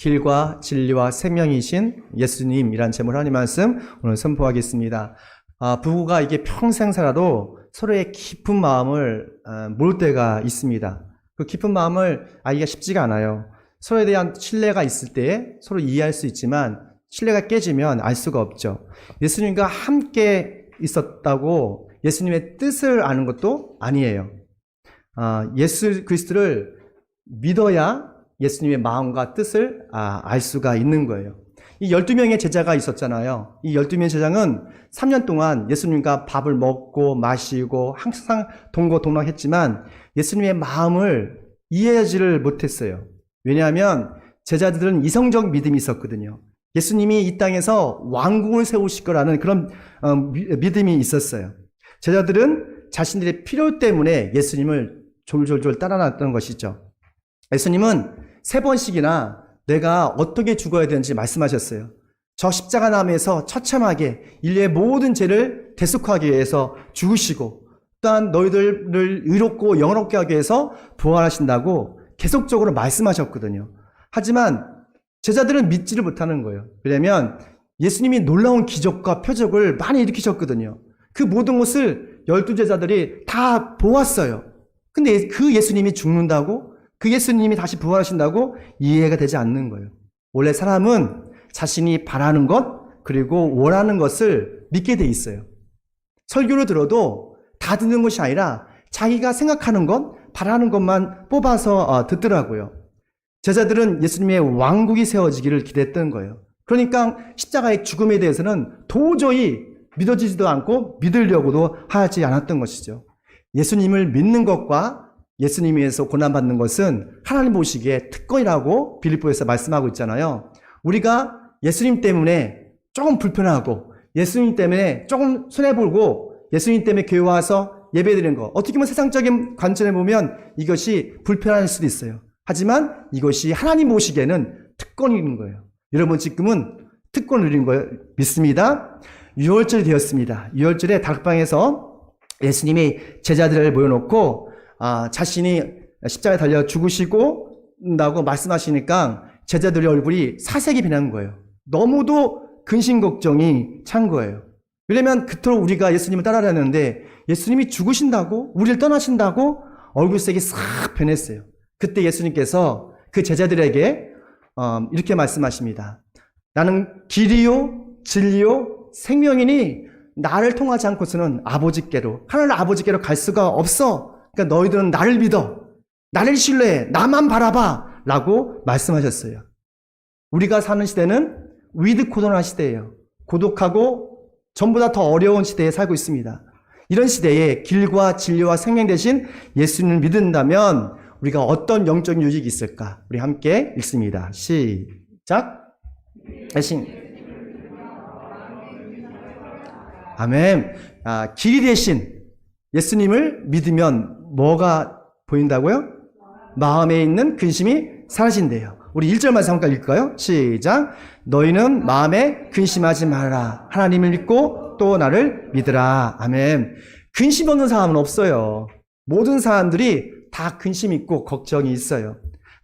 길과 진리와 생명이신 예수님이란 제목으로 하나님 말씀 오늘 선포하겠습니다. 부부가 이게 평생 살아도 서로의 깊은 마음을 모를 때가 있습니다. 그 깊은 마음을 알기가 쉽지가 않아요. 서로에 대한 신뢰가 있을 때 서로 이해할 수 있지만 신뢰가 깨지면 알 수가 없죠. 예수님과 함께 있었다고 예수님의 뜻을 아는 것도 아니에요. 예수 그리스도를 믿어야 예수님의 마음과 뜻을 알 수가 있는 거예요. 이 12명의 제자가 있었잖아요. 이 12명의 제자는 3년 동안 예수님과 밥을 먹고 마시고 항상 동고동락했지만 예수님의 마음을 이해하지를 못했어요. 왜냐하면 제자들은 이성적 믿음이 있었거든요. 예수님이 이 땅에서 왕궁을 세우실 거라는 그런 믿음이 있었어요. 제자들은 자신들의 필요 때문에 예수님을 졸졸졸 따라놨던 것이죠. 예수님은 3번씩이나 내가 어떻게 죽어야 되는지 말씀하셨어요. 저 십자가 나무에서 처참하게 인류의 모든 죄를 대속하기 위해서 죽으시고 또한 너희들을 의롭고 영원롭게 하기 위해서 부활하신다고 계속적으로 말씀하셨거든요. 하지만 제자들은 믿지를 못하는 거예요. 왜냐하면 예수님이 놀라운 기적과 표적을 많이 일으키셨거든요. 그 모든 것을 12제자들이 다 보았어요. 근데 그 예수님이 죽는다고? 그 예수님이 다시 부활하신다고? 이해가 되지 않는 거예요. 원래 사람은 자신이 바라는 것 그리고 원하는 것을 믿게 돼 있어요. 설교를 들어도 다 듣는 것이 아니라 자기가 생각하는 것, 바라는 것만 뽑아서 듣더라고요. 제자들은 예수님의 왕국이 세워지기를 기대했던 거예요. 그러니까 십자가의 죽음에 대해서는 도저히 믿어지지도 않고 믿으려고도 하지 않았던 것이죠. 예수님을 믿는 것과 예수님에 의해서 고난받는 것은 하나님 보시기에 특권이라고 빌립보에서 말씀하고 있잖아요. 우리가 예수님 때문에 조금 불편하고 예수님 때문에 조금 손해보고 예수님 때문에 교회 와서 예배드리는 거 어떻게 보면 세상적인 관점에 보면 이것이 불편할 수도 있어요. 하지만 이것이 하나님 보시기에는 특권인 거예요. 여러분 지금은 특권을 누린 거 믿습니다. 유월절이 되었습니다. 유월절에 다락방에서 예수님이 제자들을 모여놓고 자신이 십자가에 달려 죽으시고,라고 말씀하시니까 제자들의 얼굴이 사색이 변한 거예요. 너무도 근심 걱정이 찬 거예요. 왜냐면 그토록 우리가 예수님을 따라다녔는데 예수님이 죽으신다고? 우리를 떠나신다고? 얼굴색이 싹 변했어요. 그때 예수님께서 그 제자들에게 이렇게 말씀하십니다. 나는 길이요 진리요 생명이니 나를 통하지 않고서는 아버지께로 하나님 아버지께로 갈 수가 없어. 그러니까 너희들은 나를 믿어. 나를 신뢰해. 나만 바라봐. 라고 말씀하셨어요. 우리가 사는 시대는 위드 코로나 시대예요. 고독하고 전보다 더 어려운 시대에 살고 있습니다. 이런 시대에 길과 진리와 생명 대신 예수님을 믿는다면 우리가 어떤 영적인 유익이 있을까? 우리 함께 읽습니다. 시작. 대신 아멘. 길 대신 예수님을 믿으면 뭐가 보인다고요? 마음에 있는 근심이 사라진대요. 우리 1절 말씀 잠깐 읽을까요? 시작. 너희는 마음에 근심하지 말라. 하나님을 믿고 또 나를 믿으라. 아멘. 근심 없는 사람은 없어요. 모든 사람들이 다 근심 있고 걱정이 있어요.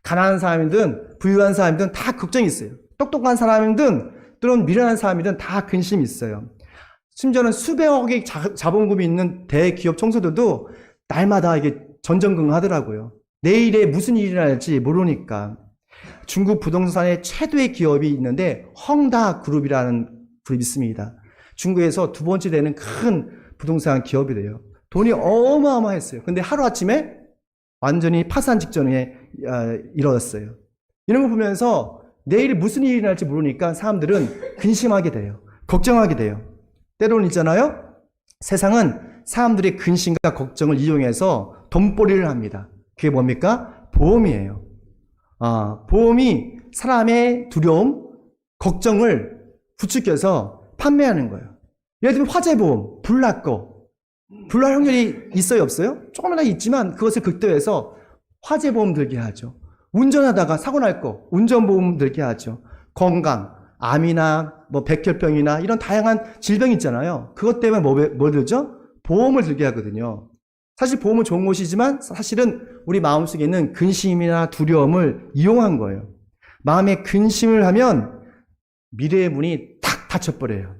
가난한 사람이든 부유한 사람이든 다 걱정이 있어요. 똑똑한 사람이든 또는 미련한 사람이든 다 근심이 있어요. 심지어는 수백억의 자본금이 있는 대기업 청소들도 날마다 이게 전전긍긍하더라고요. 내일에 무슨 일이 날지 모르니까. 중국 부동산의 최대의 기업이 있는데 헝다 그룹이라는 그룹이 있습니다. 중국에서 2번째 되는 큰 부동산 기업이래요. 돈이 어마어마했어요. 근데 하루아침에 완전히 파산 직전에 이뤄졌어요. 이런 걸 보면서 내일 무슨 일이 날지 모르니까 사람들은 근심하게 돼요. 걱정하게 돼요. 때로는 있잖아요. 세상은 사람들의 근심과 걱정을 이용해서 돈벌이를 합니다. 그게 뭡니까? 보험이에요. 보험이 사람의 두려움, 걱정을 부추겨서 판매하는 거예요. 예를 들면 화재보험, 불 났고 불날 확률이 있어요, 없어요? 조금이나 있지만 그것을 극대화해서 화재보험 들게 하죠. 운전하다가 사고 날 거, 운전보험 들게 하죠. 건강, 암이나 백혈병이나 이런 다양한 질병이 있잖아요. 그것 때문에 뭐 들죠? 보험을 들게 하거든요. 사실 보험은 좋은 것이지만 사실은 우리 마음속에 있는 근심이나 두려움을 이용한 거예요. 마음에 근심을 하면 미래의 문이 탁 닫혀버려요.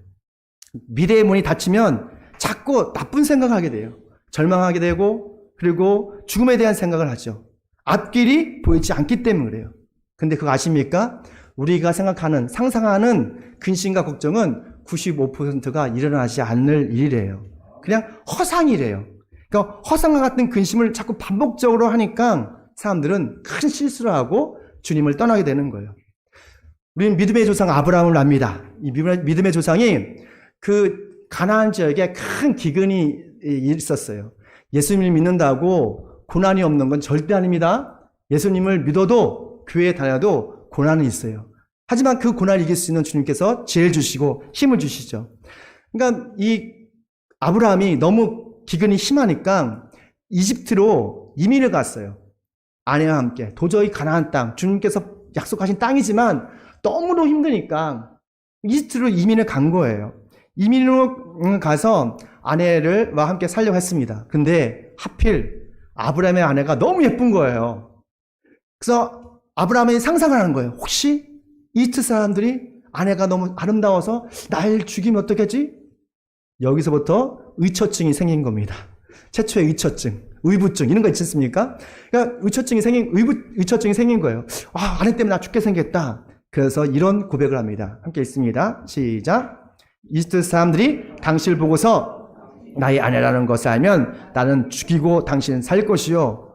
미래의 문이 닫히면 자꾸 나쁜 생각을 하게 돼요. 절망하게 되고 그리고 죽음에 대한 생각을 하죠. 앞길이 보이지 않기 때문에 그래요. 근데 그거 아십니까? 우리가 생각하는, 상상하는 근심과 걱정은 95%가 일어나지 않을 일이래요. 그냥 허상이래요. 그러니까 허상과 같은 근심을 자꾸 반복적으로 하니까 사람들은 큰 실수를 하고 주님을 떠나게 되는 거예요. 우리는 믿음의 조상 아브라함을 압니다. 이 믿음의 조상이 그 가나안 지역에 큰 기근이 있었어요. 예수님을 믿는다고 고난이 없는 건 절대 아닙니다. 예수님을 믿어도 교회에 다녀도 고난은 있어요. 하지만 그 고난을 이길 수 있는 주님께서 지혜를 주시고 힘을 주시죠. 그러니까 이 아브라함이 너무 기근이 심하니까 이집트로 이민을 갔어요. 아내와 함께. 도저히 가나안 땅, 주님께서 약속하신 땅이지만 너무도 힘드니까 이집트로 이민을 간 거예요. 이민으로 가서 아내와 함께 살려고 했습니다. 근데 하필 아브라함의 아내가 너무 예쁜 거예요. 그래서 아브라함이 상상을 하는 거예요. 혹시 이집트 사람들이 아내가 너무 아름다워서 날 죽이면 어떡하지? 여기서부터 의처증이 생긴 겁니다. 최초의 의처증, 의부증 이런 거 있지 않습니까? 그러니까 의처증이 생긴 거예요. 아, 아내 때문에 나 죽게 생겼다. 그래서 이런 고백을 합니다. 함께 읽습니다. 시작. 이집트 사람들이 당신을 보고서 나의 아내라는 것을 알면 나는 죽이고 당신은 살 것이요.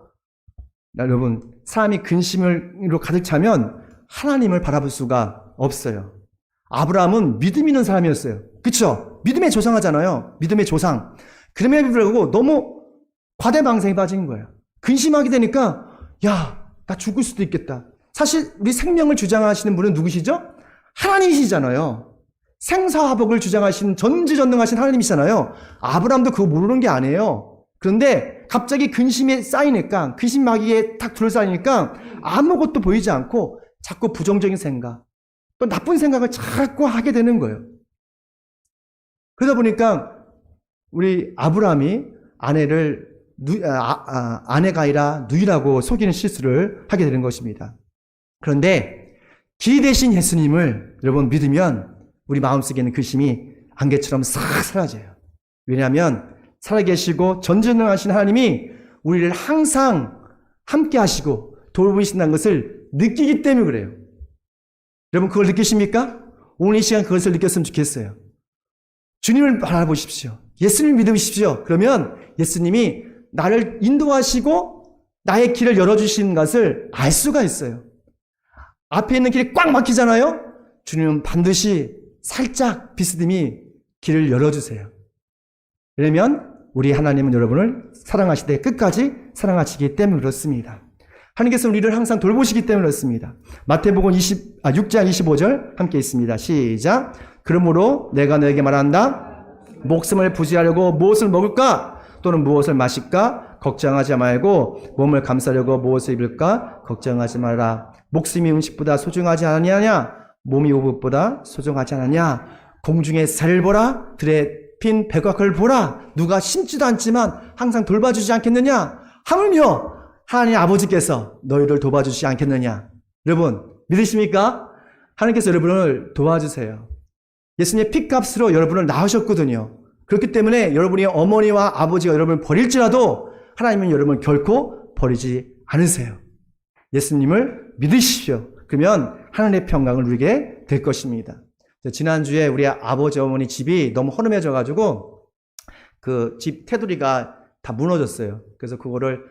여러분, 사람이 근심으로 가득 차면 하나님을 바라볼 수가 없어요. 아브라함은 믿음 있는 사람이었어요. 그렇죠? 믿음의 조상하잖아요. 믿음의 조상. 그럼에도 불구하고 너무 과대망상에 빠진 거예요. 근심하게 되니까 야, 나 죽을 수도 있겠다. 사실 우리 생명을 주장하시는 분은 누구시죠? 하나님이시잖아요. 생사화복을 주장하신 전지전능하신 하나님이시잖아요. 아브라함도 그거 모르는 게 아니에요. 그런데 갑자기 근심에 쌓이니까, 근심마귀에 탁 둘러싸이니까 아무것도 보이지 않고 자꾸 부정적인 생각, 또 나쁜 생각을 자꾸 하게 되는 거예요. 그러다 보니까 우리 아브라함이 아내를 아내가 아니라 누이라고 속이는 실수를 하게 되는 것입니다. 그런데 길 대신 예수님을 여러분 믿으면 우리 마음속에 있는 근심이 안개처럼 싹 사라져요. 왜냐하면 살아계시고 전지전능하신 하나님이 우리를 항상 함께 하시고 돌보신다는 것을 느끼기 때문에 그래요. 여러분 그걸 느끼십니까? 오늘 이 시간 그것을 느꼈으면 좋겠어요. 주님을 바라보십시오. 예수님을 믿으십시오. 그러면 예수님이 나를 인도하시고 나의 길을 열어주시는 것을 알 수가 있어요. 앞에 있는 길이 꽉 막히잖아요? 주님은 반드시 살짝 비스듬히 길을 열어주세요. 왜냐면 우리 하나님은 여러분을 사랑하실 때 끝까지 사랑하시기 때문에 그렇습니다. 하나님께서 우리를 항상 돌보시기 때문에 그렇습니다. 마태복음 6장 25절 함께 있습니다. 시작. 그러므로 내가 너에게 말한다. 목숨을 부지하려고 무엇을 먹을까? 또는 무엇을 마실까? 걱정하지 말고 몸을 감싸려고 무엇을 입을까? 걱정하지 말라. 목숨이 음식보다 소중하지 않느냐? 몸이 오붓보다 소중하지 않느냐? 공중의 새를 보라. 들에 핀 백악을 보라. 누가 심지도 않지만 항상 돌봐주지 않겠느냐? 하물며 하나님 아버지께서 너희를 도와주시지 않겠느냐? 여러분 믿으십니까? 하나님께서 여러분을 도와주세요. 예수님의 피값으로 여러분을 낳으셨거든요. 그렇기 때문에 여러분의 어머니와 아버지가 여러분을 버릴지라도 하나님은 여러분을 결코 버리지 않으세요. 예수님을 믿으십시오. 그러면 하나님의 평강을 누리게 될 것입니다. 지난주에 우리 아버지 어머니 집이 너무 허름해져가지고 그 집 테두리가 다 무너졌어요. 그래서 그거를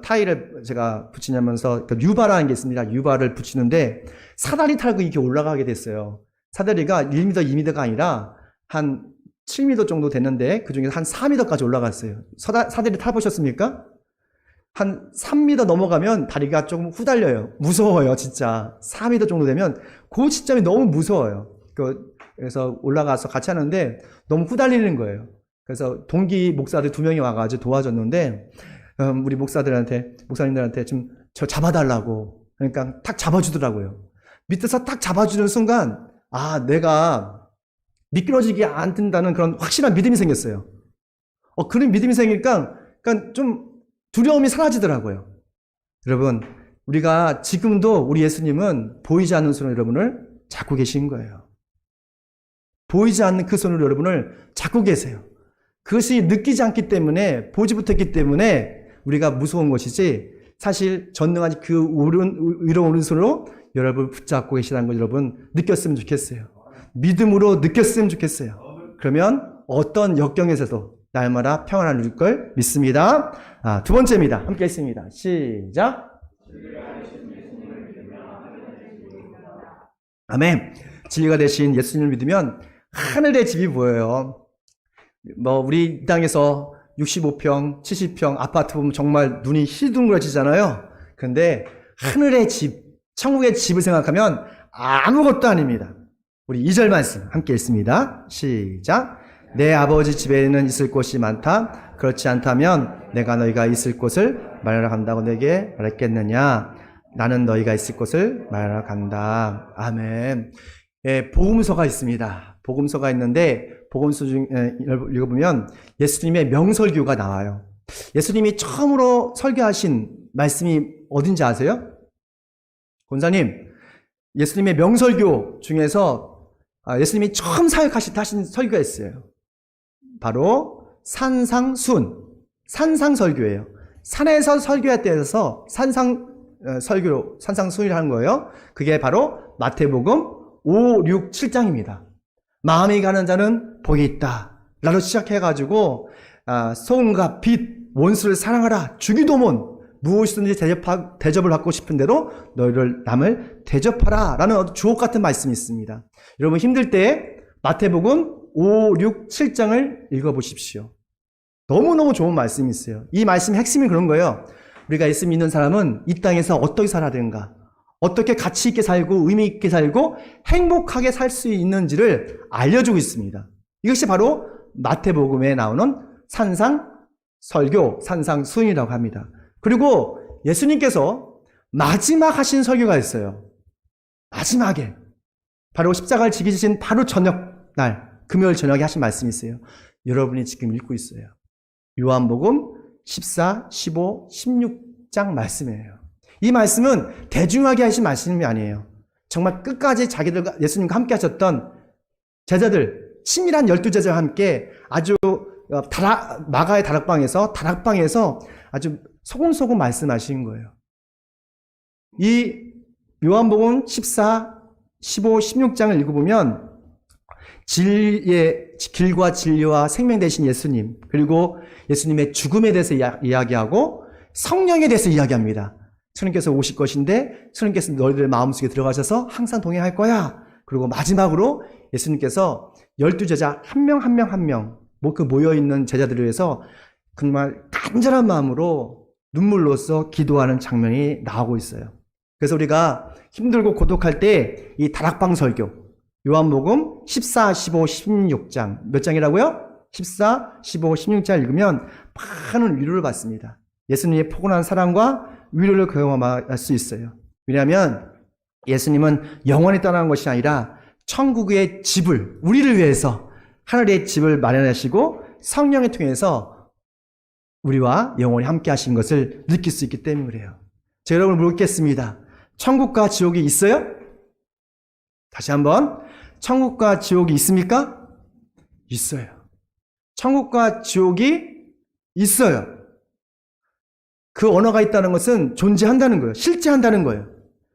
타일을 제가 붙이냐면서 유바라는 게 있습니다. 유바를 붙이는데 사다리 타고 이렇게 올라가게 됐어요. 사다리가 1m, 2m가 아니라 한 7m 정도 됐는데 그 중에서 한 4m까지 올라갔어요. 사다리 타보셨습니까? 한 3m 넘어가면 다리가 조금 후달려요. 무서워요, 진짜. 4m 정도 되면 그 시점이 너무 무서워요. 그래서 올라가서 같이 하는데 너무 후달리는 거예요. 그래서 동기 목사들 2명이 와가지고 도와줬는데 우리 목사님들한테 좀 저 잡아달라고. 그러니까 탁 잡아주더라고요. 밑에서 탁 잡아주는 순간 내가 미끄러지게 안 든다는 그런 확실한 믿음이 생겼어요. 그런 믿음이 생기니까 좀 두려움이 사라지더라고요. 여러분, 우리가 지금도 우리 예수님은 보이지 않는 손으로 여러분을 잡고 계신 거예요. 보이지 않는 그 손으로 여러분을 잡고 계세요. 그것이 느끼지 않기 때문에, 보지 못했기 때문에 우리가 무서운 것이지, 사실 전능한 그 위로 오른손으로 여러분을 붙잡고 계시다는 걸 여러분 느꼈으면 좋겠어요. 믿음으로 느꼈으면 좋겠어요. 그러면 어떤 역경에서도 날마다 평안을 누릴 걸 믿습니다. 두 번째입니다. 함께 했습니다. 시작. 아멘. 진리가 되신 예수님을 믿으면 하늘의 집이 보여요. 우리 이 땅에서 65평, 70평 아파트 보면 정말 눈이 휘둥그레지잖아요. 그런데 하늘의 집, 천국의 집을 생각하면 아무것도 아닙니다. 우리 2절 말씀 함께 읽습니다. 시작. 내 아버지 집에는 있을 곳이 많다. 그렇지 않다면 내가 너희가 있을 곳을 말하러 간다고 내게 말했겠느냐. 나는 너희가 있을 곳을 말하러 간다. 아멘. 예, 복음서가 있습니다. 복음서가 있는데 복음서 중에 읽어보면 예수님의 명설교가 나와요. 예수님이 처음으로 설교하신 말씀이 어딘지 아세요? 권사님, 예수님의 명설교 중에서 예수님이 처음 사역하실 때 하신 설교가 있어요. 바로 산상설교예요. 산에서 설교할 때에서 산상순이라는 거예요. 그게 바로 마태복음 5, 6, 7장입니다. 마음이 가는 자는 복이 있다 라로 시작해가지고 소음과 빛, 원수를 사랑하라, 주기도문, 무엇이든지 대접을 받고 싶은 대로 너희를 남을 대접하라 라는 주옥 같은 말씀이 있습니다. 여러분 힘들 때 마태복음 5, 6, 7장을 읽어보십시오. 너무너무 좋은 말씀이 있어요. 이 말씀의 핵심이 그런 거예요. 우리가 예수 믿는 사람은 이 땅에서 어떻게 살아야 되는가, 어떻게 가치 있게 살고 의미 있게 살고 행복하게 살 수 있는지를 알려주고 있습니다. 이것이 바로 마태복음에 나오는 산상설교, 산상순이라고 합니다. 그리고 예수님께서 마지막 하신 설교가 있어요. 마지막에 바로 십자가를 지키신 바로 저녁날, 금요일 저녁에 하신 말씀이 있어요. 여러분이 지금 읽고 있어요. 요한복음 14, 15, 16장 말씀이에요. 이 말씀은 대중하게 하신 말씀이 아니에요. 정말 끝까지 자기들과 예수님과 함께 하셨던 제자들, 친밀한 12제자와 함께 아주 마가의 다락방에서 아주 소곤소곤 말씀하신 거예요. 이 요한복음 14, 15, 16장을 읽어보면 진리의 길과 진리와 생명 되신 예수님, 그리고 예수님의 죽음에 대해서 이야기하고 성령에 대해서 이야기합니다. 주님께서 오실 것인데 주님께서 너희들 마음속에 들어가셔서 항상 동행할 거야. 그리고 마지막으로 예수님께서 12제자 한 명 모여있는 제자들을 위해서 정말 간절한 마음으로 눈물로써 기도하는 장면이 나오고 있어요. 그래서 우리가 힘들고 고독할 때 이 다락방 설교, 요한복음 14, 15, 16장 몇 장이라고요? 14, 15, 16장 읽으면 많은 위로를 받습니다. 예수님의 포근한 사랑과 위로를 경험할 수 있어요. 왜냐하면 예수님은 영원히 떠나는 것이 아니라 천국의 집을, 우리를 위해서 하늘의 집을 마련하시고 성령을 통해서 우리와 영원히 함께 하신 것을 느낄 수 있기 때문에 그래요. 제가 여러분을 묻겠습니다. 천국과 지옥이 있어요? 다시 한번, 천국과 지옥이 있습니까? 있어요. 천국과 지옥이 있어요. 그 언어가 있다는 것은 존재한다는 거예요. 실제한다는 거예요.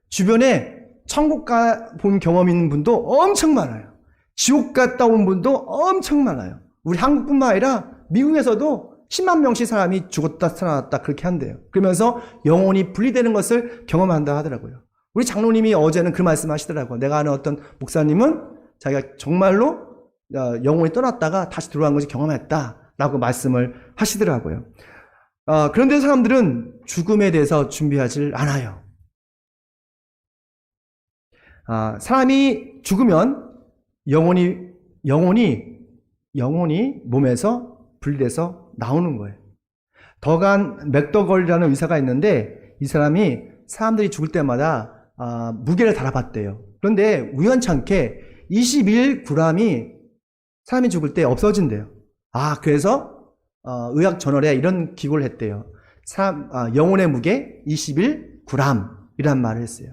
주변에 천국 가본 경험 있는 분도 엄청 많아요. 지옥 갔다 온 분도 엄청 많아요. 우리 한국뿐만 아니라 미국에서도 10만 명씩 사람이 죽었다 살아났다 그렇게 한대요. 그러면서 영혼이 분리되는 것을 경험한다 하더라고요. 우리 장로님이 어제는 그 말씀 하시더라고요. 내가 아는 어떤 목사님은 자기가 정말로 영혼이 떠났다가 다시 들어간 것을 경험했다라고 말씀을 하시더라고요. 그런데 사람들은 죽음에 대해서 준비하지 않아요. 사람이 죽으면 영혼이 몸에서 분리돼서 나오는 거예요. 더간 맥더걸이라는 의사가 있는데 이 사람이 사람들이 죽을 때마다 무게를 달아봤대요. 그런데 우연찮게 21g이 사람이 죽을 때 없어진대요. 그래서 의학 저널에 이런 기고를 했대요. 영혼의 무게 21g. 이란 말을 했어요.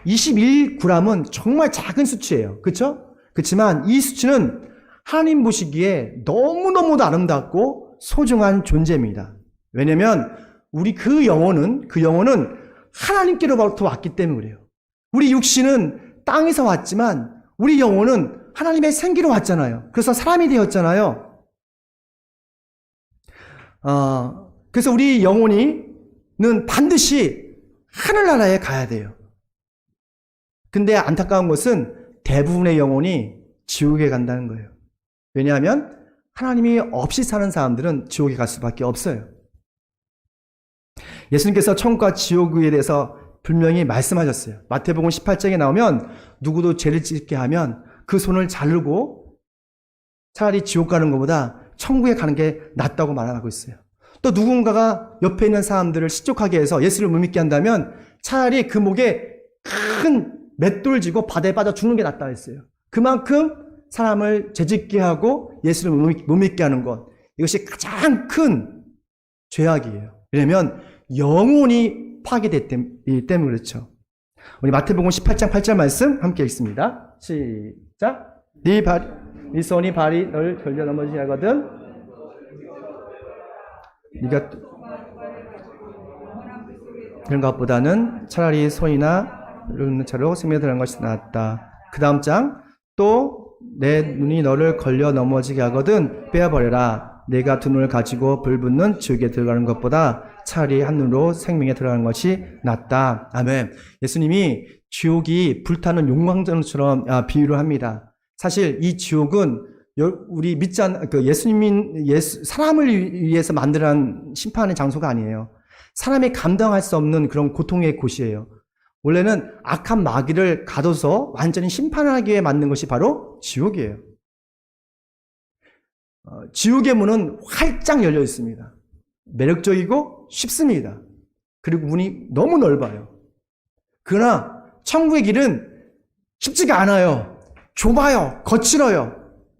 21g은 정말 작은 수치예요. 그렇죠? 그렇지만 이 수치는 하나님 보시기에 너무너무도 아름답고 소중한 존재입니다. 왜냐하면 우리 그 영혼은 하나님께로부터 왔기 때문에 그래요. 우리 육신은 땅에서 왔지만 우리 영혼은 하나님의 생기로 왔잖아요. 그래서 사람이 되었잖아요. 그래서 우리 영혼이는 반드시 하늘나라에 가야 돼요. 근데 안타까운 것은 대부분의 영혼이 지옥에 간다는 거예요. 왜냐하면 하나님이 없이 사는 사람들은 지옥에 갈 수밖에 없어요. 예수님께서 천국과 지옥에 대해서 분명히 말씀하셨어요. 마태복음 18장에 나오면 누구도 죄를 짓게 하면 그 손을 자르고 차라리 지옥 가는 것보다 천국에 가는 게 낫다고 말하고 있어요. 또 누군가가 옆에 있는 사람들을 실족하게 해서 예수를 못 믿게 한다면 차라리 그 목에 큰 맷돌 쥐고 바다에 빠져 죽는 게 낫다 했어요. 그만큼 사람을 죄짓게 하고 예수를 못 믿게 하는 것, 이것이 가장 큰 죄악이에요. 왜냐하면 영혼이 파괴됐기 때문에 그렇죠. 우리 마태복음 18장 8절 말씀 함께 읽습니다. 시작. 네 손이 발이 널 걸려 넘어지게 하거든 네가 그런 것보다는 차라리 손이나 이런 차로 생명에 들어간 것이 낫다. 그 다음 장, 또 내 눈이 너를 걸려 넘어지게 하거든 빼어버려라. 내가 두 눈을 가지고 불붙는 지옥에 들어가는 것보다 차라리 한 눈으로 생명에 들어가는 것이 낫다. 아멘. 예수님이 지옥이 불타는 용광전처럼 비유를 합니다. 사실 이 지옥은 우리 믿지 않는 사람을 위해서 만들어낸 심판의 장소가 아니에요. 사람이 감당할 수 없는 그런 고통의 곳이에요. 원래는 악한 마귀를 가둬서 완전히 심판하기 위해 만든 것이 바로 지옥이에요. 지옥의 문은 활짝 열려 있습니다. 매력적이고 쉽습니다. 그리고 문이 너무 넓어요. 그러나 천국의 길은 쉽지가 않아요. 좁아요. 거칠어요.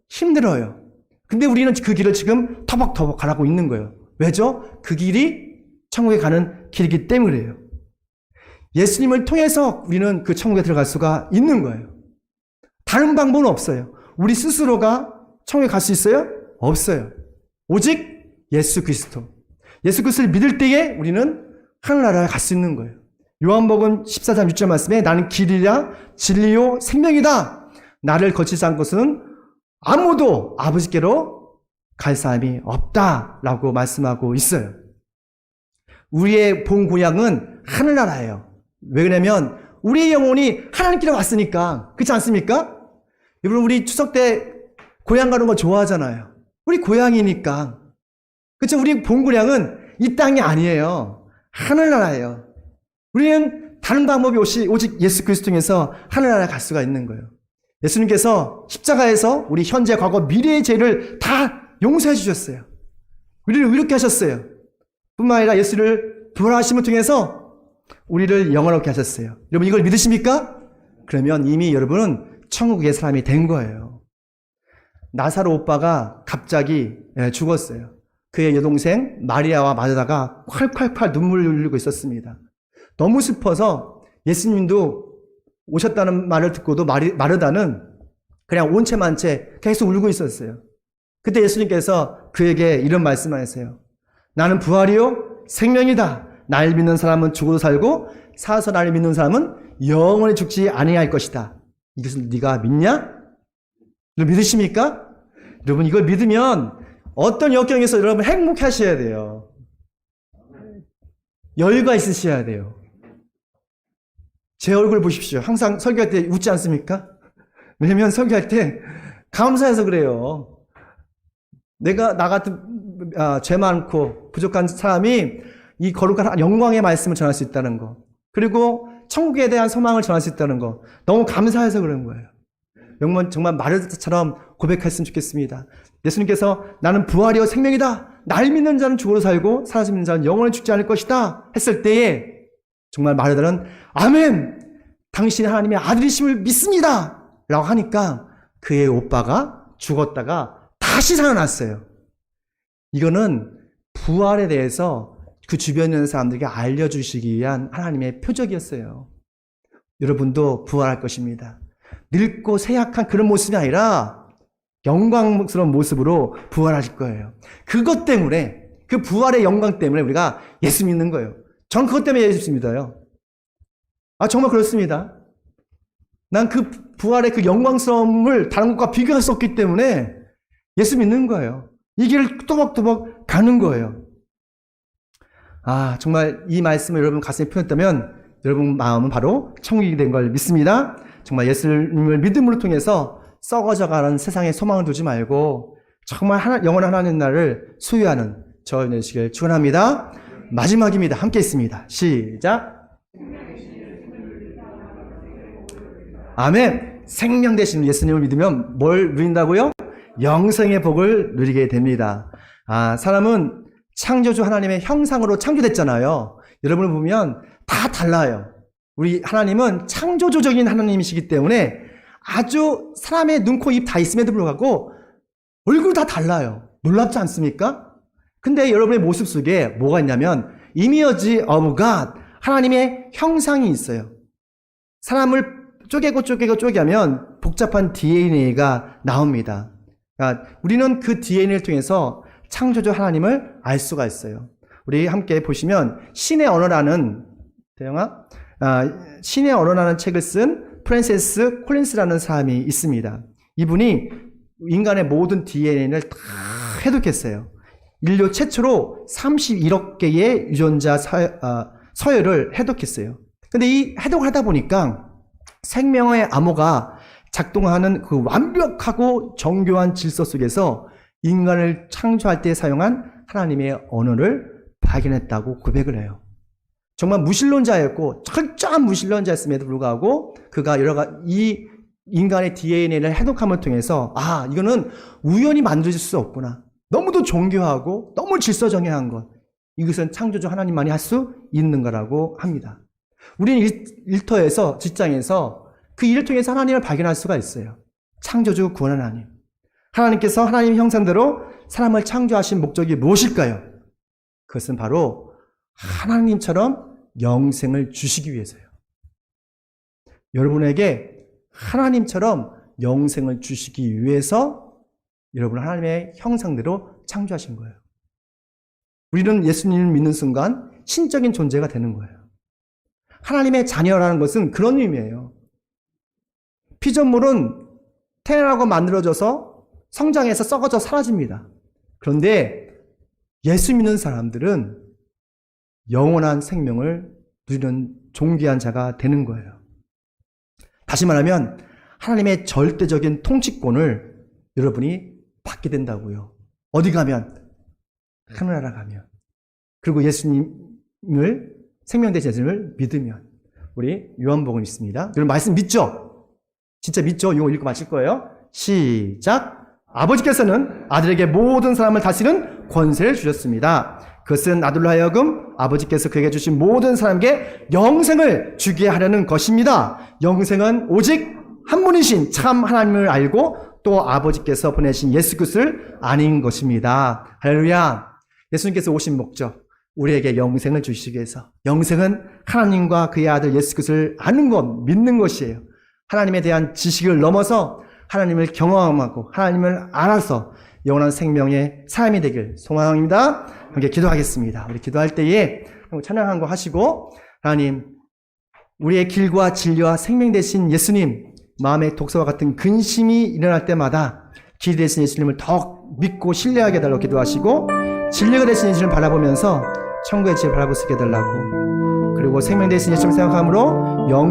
힘들어요. 근데 우리는 그 길을 지금 터벅터벅 가라고 있는 거예요. 왜죠? 그 길이 천국에 가는 길이기 때문이에요. 예수님을 통해서 우리는 그 천국에 들어갈 수가 있는 거예요. 다른 방법은 없어요. 우리 스스로가 천국에 갈 수 있어요? 없어요. 오직 예수 그리스도. 예수 그리스도를 믿을 때에 우리는 하늘나라에 갈 수 있는 거예요. 요한복음 14장 6절 말씀에 나는 길이라 진리요 생명이다. 나를 거치지 않고서는 아무도 아버지께로 갈 사람이 없다라고 말씀하고 있어요. 우리의 본 고향은 하늘나라예요. 왜 그러냐면 우리의 영혼이 하나님께로 왔으니까. 그렇지 않습니까? 여러분 우리 추석 때 고향 가는 거 좋아하잖아요. 우리 고향이니까. 그렇죠? 우리 본 고향은 이 땅이 아니에요. 하늘나라예요. 우리는 다른 방법이 오직 예수 그리스도 통해서 하늘나라에 갈 수가 있는 거예요. 예수님께서 십자가에서 우리 현재, 과거, 미래의 죄를 다 용서해 주셨어요. 우리를 의롭게 하셨어요. 뿐만 아니라 예수를 부활하심을 통해서 우리를 영원하게 하셨어요. 여러분 이걸 믿으십니까? 그러면 이미 여러분은 천국의 사람이 된 거예요. 나사로 오빠가 갑자기 죽었어요. 그의 여동생 마리아와 마르다가 콸콸콸 눈물을 흘리고 있었습니다. 너무 슬퍼서 예수님도 오셨다는 말을 듣고도 마르다는 그냥 온 채 만 채 계속 울고 있었어요. 그때 예수님께서 그에게 이런 말씀하셨어요. 나는 부활이요 생명이다. 날 믿는 사람은 죽어도 살고 살아서 나를 믿는 사람은 영원히 죽지 아니할 것이다. 이것을 네가 믿냐? 여러분 믿으십니까? 여러분 이걸 믿으면 어떤 역경에서 여러분 행복해 하셔야 돼요. 여유가 있으셔야 돼요. 제 얼굴 보십시오. 항상 설교할 때 웃지 않습니까? 왜냐면 설교할 때 감사해서 그래요. 나 같은 죄 많고 부족한 사람이 이 거룩한 영광의 말씀을 전할 수 있다는 거, 그리고 천국에 대한 소망을 전할 수 있다는 거, 너무 감사해서 그런 거예요. 정말 마르다처럼 고백했으면 좋겠습니다. 예수님께서 나는 부활이요 생명이다. 날 믿는 자는 죽어도 살고 살아서 믿는 자는 영원히 죽지 않을 것이다 했을 때에 정말 마르다는 아멘! 당신이 하나님의 아들이심을 믿습니다! 라고 하니까 그의 오빠가 죽었다가 다시 살아났어요. 이거는 부활에 대해서 그 주변에 있는 사람들에게 알려주시기 위한 하나님의 표적이었어요. 여러분도 부활할 것입니다. 늙고 쇠약한 그런 모습이 아니라 영광스러운 모습으로 부활하실 거예요. 그것 때문에, 그 부활의 영광 때문에 우리가 예수 믿는 거예요. 전 그것 때문에 예수 믿어요. 정말 그렇습니다. 난 그 부활의 그 영광스러움을 다른 것과 비교할 수 없기 때문에 예수 믿는 거예요. 이 길을 또박또박 가는 거예요. 정말 이 말씀을 여러분 가슴에 품었다면 여러분 마음은 바로 천국이 된 걸 믿습니다. 정말 예수님을 믿음으로 통해서 썩어져가는 세상에 소망을 두지 말고 정말 영원한 하나님 나라를 소유하는 저희 되시길 축원합니다. 마지막입니다. 함께 있습니다. 시작. 아멘. 생명 되신 예수님을 믿으면 뭘 누린다고요? 영생의 복을 누리게 됩니다. 사람은 창조주 하나님의 형상으로 창조됐잖아요. 여러분을 보면 다 달라요. 우리 하나님은 창조주적인 하나님이시기 때문에 아주 사람의 눈, 코, 입 다 있음에도 불구하고 얼굴 다 달라요. 놀랍지 않습니까? 근데 여러분의 모습 속에 뭐가 있냐면 image of God, 하나님의 형상이 있어요. 사람을 쪼개면 복잡한 DNA가 나옵니다. 그러니까 우리는 그 DNA를 통해서 창조주 하나님을 알 수가 있어요. 우리 함께 보시면 신의 언어라는 신의 언어라는 책을 쓴 프랜시스 콜린스라는 사람이 있습니다. 이분이 인간의 모든 DNA를 다 해독했어요. 인류 최초로 31억 개의 유전자 서열을 해독했어요. 근데 이 해독을 하다 보니까 생명의 암호가 작동하는 그 완벽하고 정교한 질서 속에서 인간을 창조할 때 사용한 하나님의 언어를 발견했다고 고백을 해요. 정말 무신론자였고 철저한 무신론자였음에도 불구하고 그가 이 인간의 DNA를 해독함을 통해서 이거는 우연히 만들어질 수 없구나. 너무도 정교하고 너무 질서정연한 것. 이것은 창조주 하나님만이 할 수 있는 거라고 합니다. 우리는 일터에서, 직장에서 그 일을 통해서 하나님을 발견할 수가 있어요. 창조주 구원 하나님. 하나님께서 하나님 형상대로 사람을 창조하신 목적이 무엇일까요? 그것은 바로 하나님처럼 영생을 주시기 위해서요. 여러분에게 하나님처럼 영생을 주시기 위해서 여러분 하나님의 형상대로 창조하신 거예요. 우리는 예수님을 믿는 순간 신적인 존재가 되는 거예요. 하나님의 자녀라는 것은 그런 의미예요. 피조물은 태어나고 만들어져서 성장해서 썩어져 사라집니다. 그런데 예수 믿는 사람들은 영원한 생명을 누리는 존귀한 자가 되는 거예요. 다시 말하면 하나님의 절대적인 통치권을 여러분이 받게 된다고요. 어디 가면? 하늘나라 가면. 그리고 예수님을 생명되신 예수님을 믿으면. 우리 요한복음 있습니다. 여러분 말씀 믿죠? 진짜 믿죠? 이거 읽고 마칠 거예요. 시작. 아버지께서는 아들에게 모든 사람을 다스리는 권세를 주셨습니다. 그것은 아들로 하여금 아버지께서 그에게 주신 모든 사람에게 영생을 주게 하려는 것입니다. 영생은 오직 한 분이신 참 하나님을 알고 또 아버지께서 보내신 예수 그리스도를 아는 것입니다. 할렐루야. 예수님께서 오신 목적, 우리에게 영생을 주시기 위해서. 영생은 하나님과 그의 아들 예수 그리스도를 아는 것, 믿는 것이에요. 하나님에 대한 지식을 넘어서 하나님을 경험하고 하나님을 알아서 영원한 생명의 삶이 되길 소망합니다. 함께 기도하겠습니다. 우리 기도할 때에 찬양한 거 하시고, 하나님, 우리의 길과 진리와 생명 되신 예수님, 마음의 독서와 같은 근심이 일어날 때마다 길 되신 예수님을 더욱 믿고 신뢰하게 해달라고 기도하시고, 진리가 되신 예수님을 바라보면서 천국의 집을 바라볼 수 있게 해달라고, 그리고 생명 되신 예수님을 생각함으로